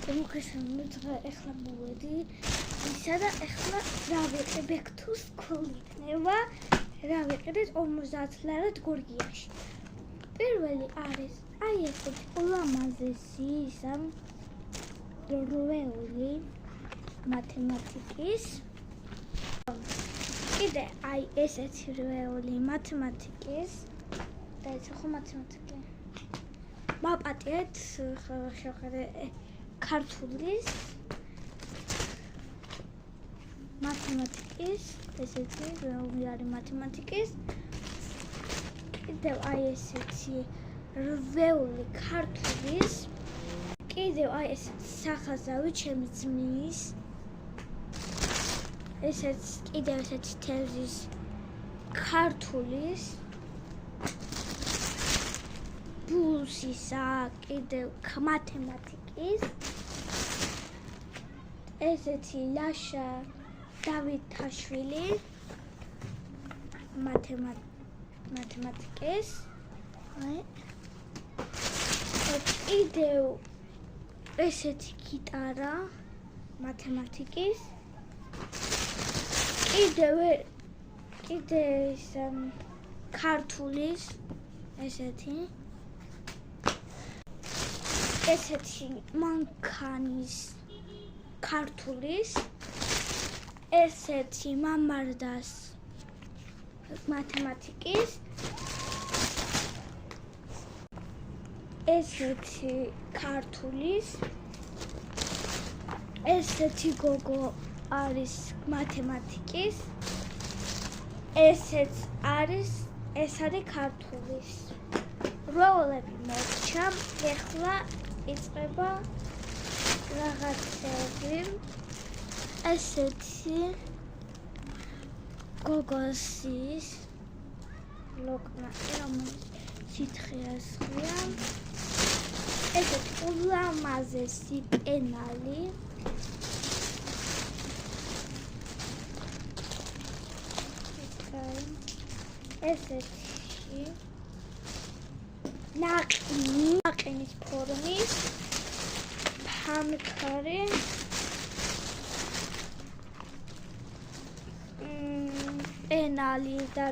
მოგესალმებით, ეხლა მოვედი ისა და ეხლა რა ვიყიდე თუ სკოლ იქნება, რა ვიყიდეთ 50 ლარად გორგიაში. პირველი არის აი ესეთი ულამაზესი ისა რვეული მათემატიკის. კიდე აი ესეთი რვეული მათემატიკის და ეს ხო მათემატიკა. მაპატიეთ შევხედე ქართულის მათემატიკის ესეთი რვეული არის მათემატიკის. კიდევ აი ესეთი რვეული ქართულის. კიდევ აი ესეთი სახაზავი ჩემი ძმის. ესეც კიდევ ესეთი თეზის ქართულის. ბულსისა კიდევ მათემატიკის. ესეთი ლაშა დავითაშვილი მათემატიკის. კიდევ ესეთი გიტარა მათემატიკის. კიდევ ის ქართულის ესეთი მანქანის ქართულის. ესეთი მამარდას მათემატიკის. ესეთი ქართულის. ესეთი გოგო არის მათემატიკის. ეს არის ქართულის. როლები მოვჭა, ეხლა იწყება რაღაცები. ესეთი გოგოსის ლოკმატი, რომელიც სითხეასხია. ესეთი ულამაზესი პენალი. ესეთი ნაყინის ფორმის ფანქარი. პენალი და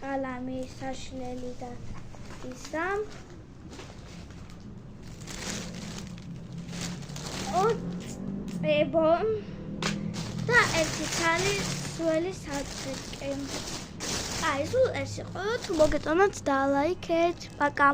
კალამი საშლელი და ისა. ოწებო და ერთი თალი სველი საწყი. აი, სულ ეს იყო. თუ მოგეწონათ, დალაიქეთ. პაკა.